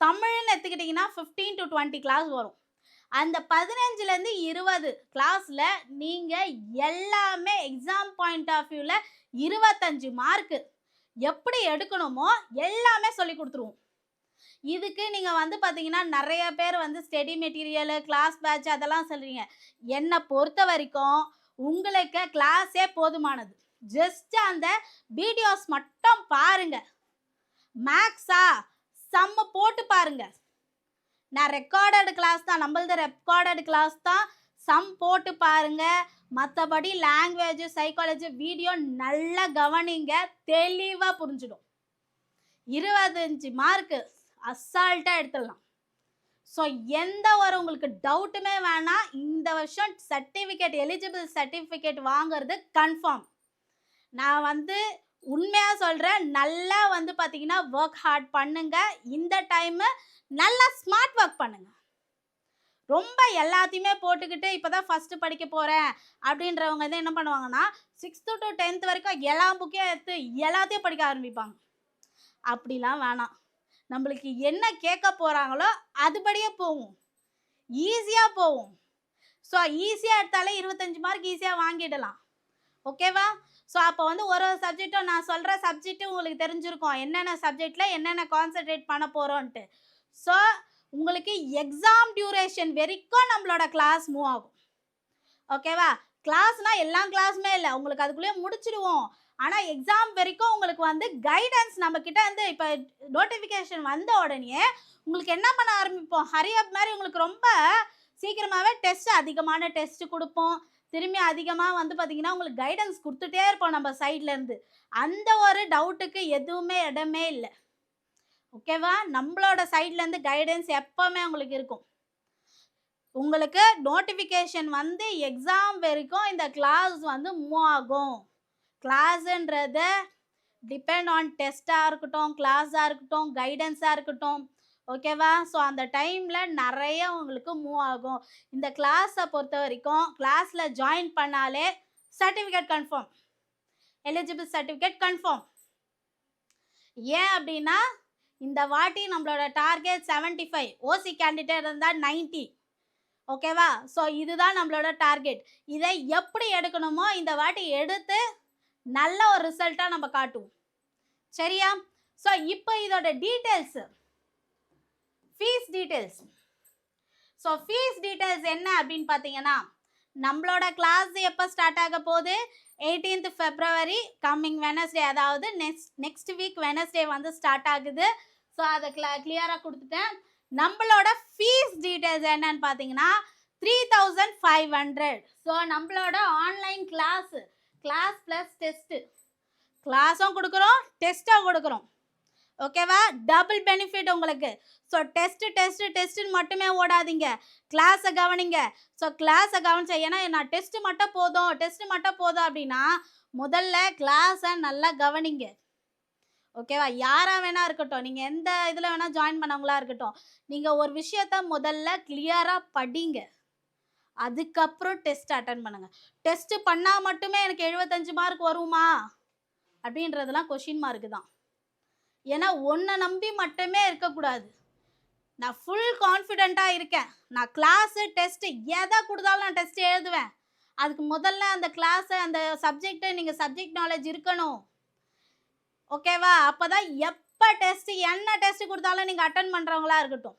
தமிழ்னு எடுத்துக்கிட்டிங்கன்னா 15 to 20 கிளாஸ் வரும். அந்த 15லேருந்து 20 கிளாஸில் நீங்கள் எல்லாமே எக்ஸாம் பாயிண்ட் ஆஃப் வியூவில் 25 மார்க்கு எப்படி எடுக்கணுமோ எல்லாமே சொல்லி கொடுத்துருவோம். இதுக்கு நீங்கள் வந்து பார்த்தீங்கன்னா நிறைய பேர் வந்து ஸ்டடி மெட்டீரியலு கிளாஸ் பேட்ச் அதெல்லாம் சொல்கிறீங்க. என்னை பொறுத்த வரைக்கும் உங்களுக்கு கிளாஸே போதுமானது. ஜஸ்ட் அந்த வீடியோஸ் மட்டும் பாருங்க. மேக்ஸா சம்ம போட்டு பாருங்க. நான் ரெக்கார்டட் கிளாஸ் தான், நம்மளது ரெக்கார்டட் கிளாஸ் தான். சம் போட்டு பாருங்க. மற்றபடி லாங்குவேஜ் சைக்காலஜி வீடியோ நல்லா கவனிங்க, தெளிவாக புரிஞ்சிடும். 25 மார்க்கு அசால்ட்டாக எடுத்துடலாம். ஸோ எந்த ஒரு உங்களுக்கு டவுட்டுமே வேணாம். இந்த வருஷம் சர்டிஃபிகேட் எலிஜிபிள் சர்டிஃபிகேட் வாங்குறது கன்ஃபார்ம். நான் வந்து உண்மையாக சொல்கிறேன். நல்லா வந்து பார்த்தீங்கன்னா ஒர்க் ஹார்ட் பண்ணுங்க. இந்த டைமு நல்லா ஸ்மார்ட் ஒர்க் பண்ணுங்க. ரொம்ப எல்லாத்தையுமே போட்டுக்கிட்டு இப்போ தான் ஃபஸ்ட்டு படிக்க போகிறேன் அப்படின்றவங்க வந்து என்ன பண்ணுவாங்கன்னா 6th to 10th வரைக்கும் எல்லா புக்கையும் எடுத்து எல்லாத்தையும் படிக்க ஆரம்பிப்பாங்க. அப்படிலாம் வேணாம். நம்மளுக்கு என்ன கேட்க போகிறாங்களோ அதுபடியே போகும், ஈஸியாக போகும். ஸோ ஈஸியாக எடுத்தாலே 25 மார்க் ஈஸியாக வாங்கிடலாம். ஓகேவா? ஸோ அப்போ வந்து ஒரு சப்ஜெக்டும் நான் சொல்கிற சப்ஜெக்ட்டும் உங்களுக்கு தெரிஞ்சிருக்கும் என்னென்ன சப்ஜெக்டில் என்னென்ன கான்சன்ட்ரேட் பண்ண போகிறோன்ட்டு. ஸோ உங்களுக்கு எக்ஸாம் டியூரேஷன் வரைக்கும் நம்மளோட கிளாஸ் மூவ் ஆகும். ஓகேவா? கிளாஸ்னால் எல்லா கிளாஸுமே இல்லை, உங்களுக்கு அதுக்குள்ளேயே முடிச்சிடுவோம். ஆனால் எக்ஸாம் வரைக்கும் உங்களுக்கு வந்து கைடன்ஸ் நம்மக்கிட்ட வந்து இப்போ நோட்டிஃபிகேஷன் வந்த உடனே உங்களுக்கு என்ன பண்ண ஆரம்பிப்போம், ஹரியப் மாதிரி உங்களுக்கு ரொம்ப சீக்கிரமாகவே அதிகமான டெஸ்ட்டு கொடுப்போம். திரும்பி அதிகமாக வந்து பார்த்திங்கன்னா உங்களுக்கு கைடன்ஸ் கொடுத்துட்டே இருப்போம் நம்ம சைட்லேருந்து. அந்த ஒரு டவுட்டுக்கு எதுவுமே இடமே இல்லை. ஓகேவா? நம்மளோட சைட்லேருந்து கைடன்ஸ் எப்போவுமே உங்களுக்கு இருக்கும். உங்களுக்கு நோட்டிஃபிகேஷன் வந்து எக்ஸாம் வரைக்கும் இந்த கிளாஸ் வந்து மூவ் ஆகும். கிளாஸுன்றத டிபெண்ட் ஆன் டெஸ்ட்டாக இருக்கட்டும், கிளாஸாக இருக்கட்டும், கைடன்ஸாக இருக்கட்டும். ஓகேவா? ஸோ அந்த டைமில் நிறைய உங்களுக்கு மூவ் ஆகும். இந்த கிளாஸை பொறுத்த வரைக்கும் கிளாஸில் ஜாயின் பண்ணாலே certificate confirm, eligible certificate confirm. ஏன் அப்படின்னா இந்த வாட்டி நம்மளோட டார்கெட் 75, ஓசி கேண்டிடேட் இருந்தால் 90. ஓகேவா? ஸோ இதுதான் நம்மளோட டார்கெட். இதை எப்படி எடுக்கணுமோ இந்த வாட்டி எடுத்து நல்ல ஒரு ரிசல்ட்டாக நம்ம காட்டுவோம். சரியா? ஸோ இப்போ இதோட details, fees details. So fees details என்ன அப்படின்னு பார்த்தீங்கன்னா, நம்மளோட கிளாஸ் எப்போ ஸ்டார்ட் ஆக போகுது? 18th February கம்மிங் வெனஸ்டே, அதாவது நெக்ஸ்ட் வீக் வெனஸ்டே வந்து ஸ்டார்ட் ஆகுது. ஸோ அதை கிளியராக கொடுத்துட்டேன். நம்மளோட ஃபீஸ் டீட்டெயில்ஸ் என்னன்னு பார்த்தீங்கன்னா 3500. ஸோ நம்மளோட ஆன்லைன் கிளாஸ் ப்ளஸ் டெஸ்ட்டு, கிளாஸும் கொடுக்குறோம் டெஸ்ட்டும் கொடுக்குறோம். ஓகேவா? டபுள் பெனிஃபிட் உங்களுக்கு. ஸோ டெஸ்ட்டுன்னு மட்டுமே ஓடாதீங்க, கிளாஸை கவனிங்க. ஸோ கிளாஸை கவனிச்சா, ஏன்னா நான் டெஸ்ட்டு மட்டும் போதும் அப்படின்னா முதல்ல கிளாஸை நல்லா கவனிங்க. ஓகேவா? யாராக வேணா இருக்கட்டும், நீங்கள் எந்த இதில் வேணால் ஜாயின் பண்ணவங்களா இருக்கட்டும், நீங்கள் ஒரு விஷயத்த முதல்ல கிளியராக படிங்க, அதுக்கப்புறம் டெஸ்ட் அட்டன் பண்ணுங்கள். டெஸ்ட்டு பண்ணால் மட்டுமே எனக்கு 75 மார்க் வருமா அப்படின்றதுலாம் கொஷின் மார்க்கு தான். ஏன்னா ஒன்றை நம்பி மட்டுமே இருக்கக்கூடாது. நான் ஃபுல் கான்ஃபிடெண்ட்டாக இருக்கேன், நான் கிளாஸு டெஸ்ட்டு எதை கொடுத்தாலும் நான் டெஸ்ட் எழுதுவேன். அதுக்கு முதல்ல அந்த கிளாஸை, அந்த சப்ஜெக்டை நீங்கள் சப்ஜெக்ட் நாலேஜ் இருக்கணும். ஓகேவா? அப்போ தான் எப்போ டெஸ்ட்டு, என்ன டெஸ்ட்டு கொடுத்தாலும் நீங்கள் அட்டன் பண்ணுறவங்களா இருக்கட்டும்.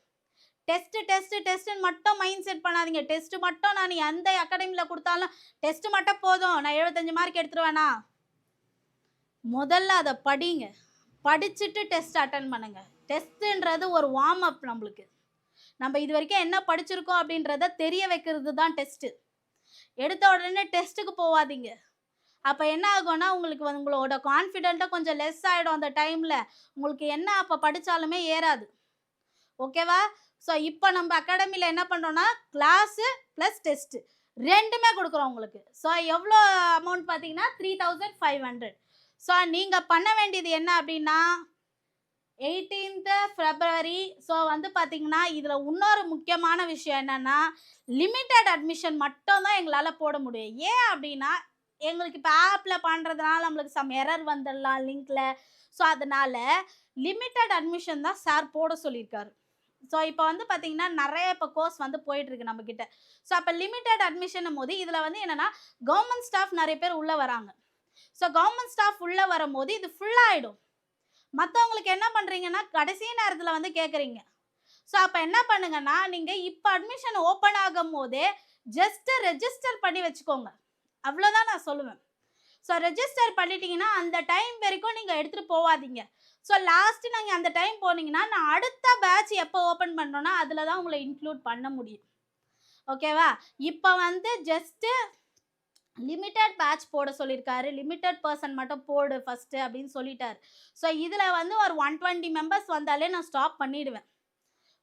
டெஸ்ட்டுன்னு மட்டும் மைண்ட் செட் பண்ணாதீங்க. டெஸ்ட்டு மட்டும் நான் எந்த அகாடமியில் கொடுத்தாலும் டெஸ்ட்டு மட்டும் போதும், நான் 75 மார்க் எடுத்துருவேனா? முதல்ல அதை படிங்க, படிச்சுட்டு டெஸ்ட் அட்டன் பண்ணுங்க. டெஸ்ட்டுன்றது ஒரு வார்ம் அப். நம்மளுக்கு நம்ம இது வரைக்கும் என்ன படிச்சிருக்கோம் அப்படின்றத தெரிய வைக்கிறது தான் டெஸ்ட்டு. எடுத்த உடனே டெஸ்ட்டுக்கு போகாதீங்க. அப்போ என்ன ஆகும்னா உங்களுக்கு உங்களோட கான்ஃபிடென்ட்டாக கொஞ்சம் லெஸ் ஆகிடும். அந்த டைமில் உங்களுக்கு என்ன அப்போ படித்தாலுமே ஏறாது. ஓகேவா? ஸோ இப்போ நம்ம அகாடமியில் என்ன பண்ணுறோன்னா கிளாஸு ப்ளஸ் டெஸ்ட்டு ரெண்டுமே கொடுக்குறோம் உங்களுக்கு. ஸோ எவ்வளோ அமௌண்ட் பார்த்தீங்கன்னா 3500. ஸோ நீங்கள் பண்ண வேண்டியது என்ன அப்படின்னா 18th February. ஸோ வந்து பார்த்தீங்கன்னா இதில் இன்னொரு முக்கியமான விஷயம் என்னென்னா, லிமிட்டட் அட்மிஷன் மட்டும் தான் எங்களால் போட முடியும். ஏன் அப்படின்னா எங்களுக்கு இப்போ ஆப்பில் பண்ணுறதுனால நம்மளுக்கு சம் எரர் வந்துடலாம் லிங்க்கில். ஸோ அதனால் லிமிட்டட் அட்மிஷன் தான் சார் போட சொல்லியிருக்காரு. ஸோ இப்போ வந்து பார்த்தீங்கன்னா நிறைய இப்போ கோர்ஸ் வந்து போயிட்டுருக்கு நம்மக்கிட்ட. ஸோ அப்போ லிமிட்டட் அட்மிஷன் போது இதில் வந்து என்னென்னா கவர்மெண்ட் ஸ்டாஃப் நிறைய பேர் உள்ளே வராங்க. ஸோ கவர்மெண்ட் ஸ்டாஃப் உள்ளே வரும்போது இது ஃபுல்லாகிடும். மற்றவங்களுக்கு என்ன பண்ணுறீங்கன்னா கடைசி நேரத்தில் வந்து கேட்குறீங்க. ஸோ அப்போ என்ன பண்ணுங்கன்னா, நீங்கள் இப்போ அட்மிஷன் ஓப்பன் ஆகும் போதே ஜஸ்ட்டு ரெஜிஸ்டர் பண்ணி வச்சுக்கோங்க, அவ்வளோதான் நான் சொல்லுவேன். ஸோ ரெஜிஸ்டர் பண்ணிட்டீங்கன்னா அந்த டைம் வரைக்கும் நீங்கள் எடுத்துகிட்டு போகாதீங்க. ஸோ லாஸ்ட்டு நீங்கள் அந்த டைம் போனீங்கன்னா நான் அடுத்த பேட்ச் எப்போ ஓப்பன் பண்ணுறோன்னா அதில் தான் உங்களை இன்க்ளூட் பண்ண முடியும். ஓகேவா? இப்போ வந்து ஜஸ்ட்டு லிமிட்டட் பேட்ச் போட சொல்லியிருக்காரு, லிமிட்டட் பர்சன் மட்டும் போடு ஃபஸ்ட்டு அப்படின்னு சொல்லிட்டார். ஸோ இதில் வந்து ஒரு 120 மெம்பர்ஸ் வந்தாலே நான் ஸ்டாப் பண்ணிவிடுவேன்.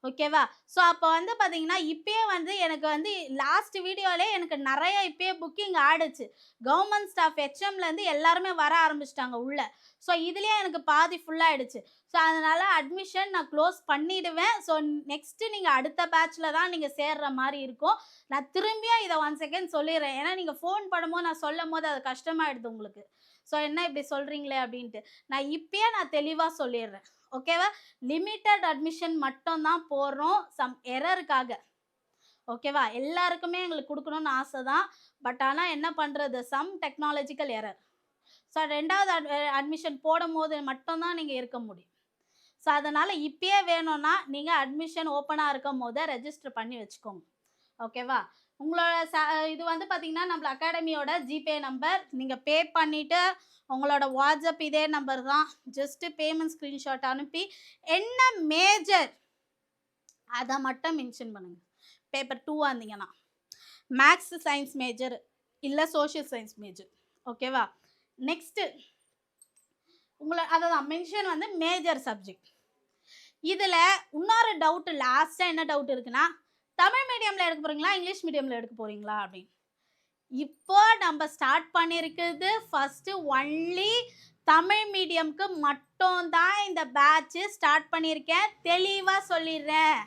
ஓகேவா? ஸோ அப்போ வந்து பார்த்தீங்கன்னா இப்போயே வந்து எனக்கு வந்து லாஸ்ட் வீடியோவிலே எனக்கு நிறைய இப்போயே புக்கிங் ஆகிடுச்சு. கவர்மெண்ட் ஸ்டாஃப் ஹெச்எம்லேருந்து எல்லாருமே வர ஆரம்பிச்சிட்டாங்க உள்ளே. ஸோ இதுலேயே எனக்கு பாதி ஃபுல்லாகிடுச்சு. ஸோ அதனால் அட்மிஷன் நான் க்ளோஸ் பண்ணிவிடுவேன். ஸோ நெக்ஸ்ட்டு நீங்கள் அடுத்த பேட்சில் தான் நீங்கள் சேர்கிற மாதிரி இருக்கும். நான் திரும்பியும் இதை 1 செகண்ட் சொல்லிடுறேன், ஏன்னா நீங்கள் ஃபோன் பண்ணும்போது நான் சொல்லும் போது அது கஷ்டமாயிடுது உங்களுக்கு. ஸோ என்ன இப்படி சொல்கிறீங்களே அப்படின்ட்டு நான் இப்போயே நான் தெளிவாக சொல்லிடுறேன். ஓகேவா? லிமிட்டட் அட்மிஷன் மட்டும் தான் போடுறோம் சம் எரருக்காக. ஓகேவா? எல்லாருக்குமே எங்களுக்கு கொடுக்கணும்னு ஆசை தான், பட் ஆனால் என்ன பண்ணுறது, சம் டெக்னாலஜிக்கல் எரர். ஸோ 2வது அட்மிஷன் போடும் போது மட்டும்தான் நீங்கள் இருக்க முடியும். ஸோ அதனால் இப்போயே வேணும்னா நீங்கள் அட்மிஷன் ஓப்பனாக இருக்கும் போதே ரெஜிஸ்டர் பண்ணி வச்சுக்கோங்க. ஓகேவா? உங்களோட இது வந்து பார்த்தீங்கன்னா நம்ம அகாடமியோட ஜிபே நம்பர், நீங்கள் பே பண்ணிவிட்டு உங்களோட வாட்ஸ்அப் இதே நம்பர் தான். ஜஸ்ட்டு பேமெண்ட் ஸ்க்ரீன்ஷாட் அனுப்பி என்ன மேஜர் அதை மட்டும் மென்ஷன் பண்ணுங்கள். பேப்பர் 2 இருந்தீங்கன்னா மேக்ஸ் சயின்ஸ் மேஜர் இல்லை சோஷியல் சயின்ஸ் மேஜர். ஓகேவா? நெக்ஸ்ட்டு அதை தான் மென்ஷன் வந்து மேஜர் சப்ஜெக்ட். இதில் இன்னொரு டவுட்டு, லாஸ்ட்டாக என்ன டவுட் இருக்குன்னா, தமிழ் மீடியமில் எடுக்க போகிறீங்களா இங்கிலீஷ் மீடியமில் எடுக்க போகிறீங்களா அப்படின்னு. இப்போ நம்ம ஸ்டார்ட் பண்ணியிருக்கிறது ஃபஸ்ட்டு ஒன்லி தமிழ் மீடியம்க்கு மட்டும்தான் இந்த பேட்ச்சு ஸ்டார்ட் பண்ணியிருக்கேன். தெளிவாக சொல்லிடுறேன்,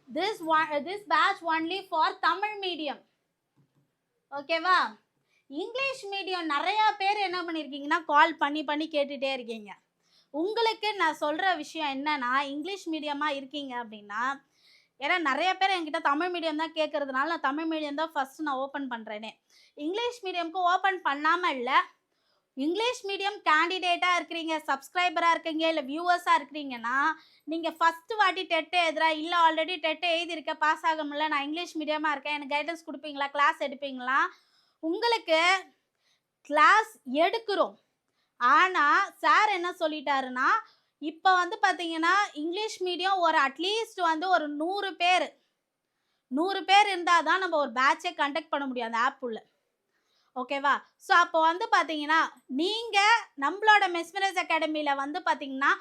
this batch only for Tamil medium. ஓகேவா? இங்கிலீஷ் மீடியம் நிறையா பேர் என்ன பண்ணியிருக்கீங்கன்னா கால் பண்ணி பண்ணி கேட்டுகிட்டே இருக்கீங்க. உங்களுக்கு நான் சொல்கிற விஷயம் என்னன்னா, இங்கிலீஷ் மீடியமாக இருக்கீங்க அப்படின்னா, ஏன்னா நிறைய பேர் என்கிட்ட தமிழ் மீடியம் தான் கேட்கறதுனால நான் தமிழ் மீடியம் தான் ஃபஸ்ட்டு நான் ஓப்பன் பண்ணுறேனே. இங்கிலீஷ் மீடியம்க்கு ஓப்பன் பண்ணாமல் இல்லை, இங்கிலீஷ் மீடியம் கேண்டிடேட்டாக இருக்கிறீங்க, சப்ஸ்கிரைபராக இருக்கீங்க, இல்லை வியூவர்ஸாக இருக்கிறீங்கன்னா, நீங்கள் ஃபஸ்ட்டு வாட்டி டெட் எழுதுறா, இல்லை ஆல்ரெடி டெட் எழுதியிருக்கேன் பாஸ் ஆக முடியல, நான் இங்கிலீஷ் மீடியமாக இருக்கேன், எனக்கு கைடன்ஸ் கொடுப்பீங்களா, கிளாஸ் எடுப்பீங்களா? உங்களுக்கு கிளாஸ் எடுக்கிறோம். ஆனால் சார் என்ன சொல்லிட்டாருன்னா, இப்போ வந்து பார்த்தீங்கன்னா இங்கிலீஷ் மீடியம் ஒரு அட்லீஸ்ட் வந்து ஒரு 100 பேர் இருந்தால் தான் நம்ம ஒரு பேட்சே கண்டக்ட் பண்ண முடியும் அந்த ஆப் உள்ள. ஓகேவா? ஸோ அப்போ வந்து பார்த்தீங்கன்னா நீங்கள் நம்மளோட மெஸ்மரைஸ் அகாடமியில் வந்து பார்த்தீங்கன்னா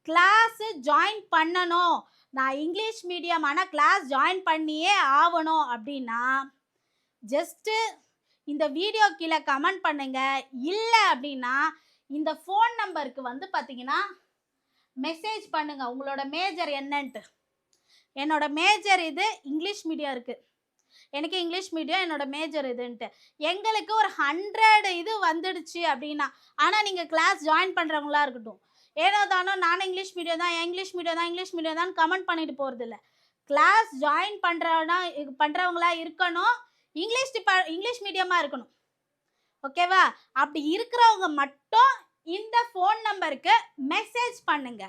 கிளாஸு ஜாயின் பண்ணணும், நான் இங்கிலீஷ் மீடியம் ஆனால் கிளாஸ் ஜாயின் பண்ணியே ஆகணும் அப்படின்னா ஜஸ்ட்டு இந்த வீடியோ கீழே கமெண்ட் பண்ணுங்க. இல்லை அப்படின்னா இந்த ஃபோன் நம்பருக்கு வந்து பார்த்தீங்கன்னா மெசேஜ் பண்ணுங்க உங்களோட மேஜர் என்னன்ட்டு. என்னோட மேஜர் இது இங்கிலீஷ் மீடியம் இருக்குது, எனக்கு இங்கிலீஷ் மீடியம் என்னோட மேஜர் இதுன்ட்டு. எங்களுக்கு ஒரு 100 இது வந்துடுச்சு அப்படின்னா, ஆனால் நீங்கள் கிளாஸ் ஜாயின் பண்ணுறவங்களா இருக்கட்டும், ஏனோ தானோ நானும் இங்கிலீஷ் மீடியம் தான், இங்கிலீஷ் மீடியம் தான் கமெண்ட் பண்ணிட்டு போகிறதில்ல. கிளாஸ் ஜாயின் பண்ணுறவங்களா இருக்கணும், இங்கிலீஷ் மீடியமாக இருக்கணும். ஓகேவா? அப்படி இருக்கிறவங்க மட்டும் இந்த ஃபோன் நம்பருக்கு மெசேஜ் பண்ணுங்க,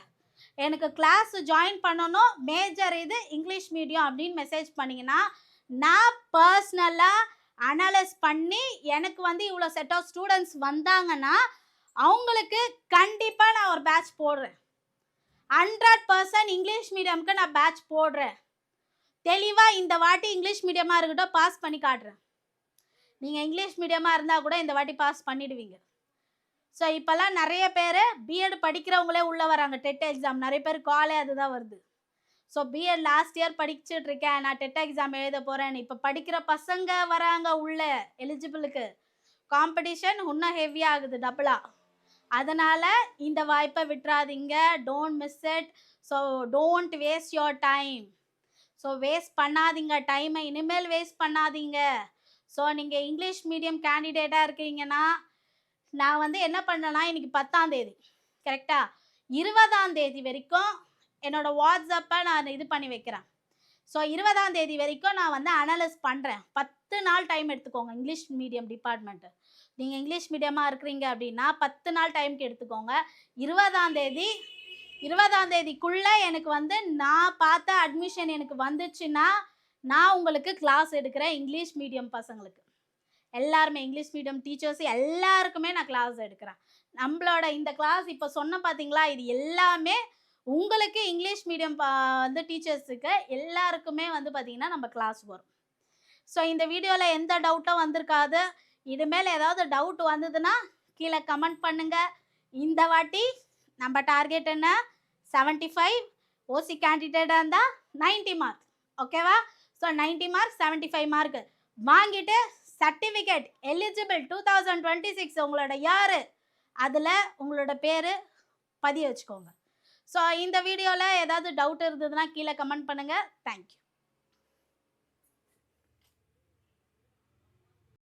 எனக்கு கிளாஸ் ஜாயின் பண்ணணும், மேஜர் இது இங்கிலீஷ் மீடியம் அப்படின்னு மெசேஜ் பண்ணிங்கன்னா நான் பர்சனலாக அனலைஸ் பண்ணி எனக்கு வந்து இவ்வளோ செட் ஆஃப் ஸ்டூடெண்ட்ஸ் வந்தாங்கன்னா அவங்களுக்கு கண்டிப்பாக நான் ஒரு பேட்ச் போடுறேன். 100% இங்கிலீஷ் மீடியமுக்கு நான் பேட்ச் போடுறேன். தெளிவாக இந்த வாட்டி இங்கிலீஷ் மீடியமாக இருக்கட்டும் பாஸ் பண்ணி காட்டுறேன். நீங்கள் இங்கிலீஷ் மீடியமாக இருந்தால் கூட இந்த வாட்டி பாஸ் பண்ணிடுவீங்க. ஸோ இப்போல்லாம் நிறைய பேர் பிஎட் படிக்கிறவங்களே உள்ளே வராங்க. டெட் எக்ஸாம் நிறைய பேர் காலே அதுதான் வருது. ஸோ பிஎட் லாஸ்ட் இயர் படிச்சுட்டு இருக்கேன், நான் டெட் எக்ஸாம் எழுத போகிறேன், இப்போ படிக்கிற பசங்க வராங்க உள்ள எலிஜிபிளுக்கு. காம்படிஷன் இன்னும் ஹெவியாகுது டபுளாக. அதனால் இந்த வாய்ப்பை விட்டுறாதீங்க, don't miss it. So don't waste your time. So waste பண்ணாதீங்க டைமை, இனிமேல் வேஸ்ட் பண்ணாதீங்க. ஸோ நீங்கள் இங்கிலீஷ் மீடியம் கேண்டிடேட்டாக இருக்கீங்கன்னா நான் வந்து என்ன பண்ணேன்னா இன்றைக்கி 10ஆம் தேதி கரெக்டாக 20ஆம் தேதி வரைக்கும் என்னோடய வாட்ஸ்அப்பை நான் இது பண்ணி வைக்கிறேன். ஸோ 20ஆம் தேதி வரைக்கும் நான் வந்து அனலைஸ் பண்ணுறேன். 10 நாள் டைம் எடுத்துக்கோங்க இங்கிலீஷ் மீடியம் டிபார்ட்மெண்ட்டு. நீங்கள் இங்கிலீஷ் மீடியமாக இருக்கிறீங்க அப்படின்னா 10 நாள் டைமுக்கு எடுத்துக்கோங்க. 20ஆம் தேதிக்குள்ளே எனக்கு வந்து நான் பார்த்த அட்மிஷன் எனக்கு வந்துச்சுன்னா நான் உங்களுக்கு கிளாஸ் எடுக்கிறேன். இங்கிலீஷ் மீடியம் பசங்களுக்கு எல்லாருமே, இங்கிலீஷ் மீடியம் டீச்சர்ஸ் எல்லாருக்குமே நான் கிளாஸ் எடுக்கிறேன். நம்மளோட இந்த கிளாஸ் இப்போ சொன்ன பார்த்தீங்களா, இது எல்லாமே உங்களுக்கு இங்கிலீஷ் மீடியம் வந்து டீச்சர்ஸுக்கு எல்லாருக்குமே வந்து பார்த்திங்கன்னா நம்ம கிளாஸ் வரும். ஸோ இந்த வீடியோவில் எந்த டவுட்டும் வந்திருக்காது. இதுமேல் ஏதாவது டவுட் வந்ததுன்னா கீழே கமெண்ட் பண்ணுங்கள். இந்த வாட்டி நம்ம டார்கெட் என்ன 75, ஓசி கேண்டிடேட்டாக இருந்தால் 90 மார்க். ஓகேவா? ஸோ 90 மார்க் 75 மார்க் வாங்கிட்டு சர்டிஃபிகேட் எலிஜிபிள் 2026 உங்களோட யார் அதில் உங்களோட பேர் பதிய வச்சுக்கோங்க. ஸோ இந்த வீடியோவில் ஏதாவது டவுட் இருந்ததுன்னா கீழே கமெண்ட் பண்ணுங்கள். தேங்க்யூ.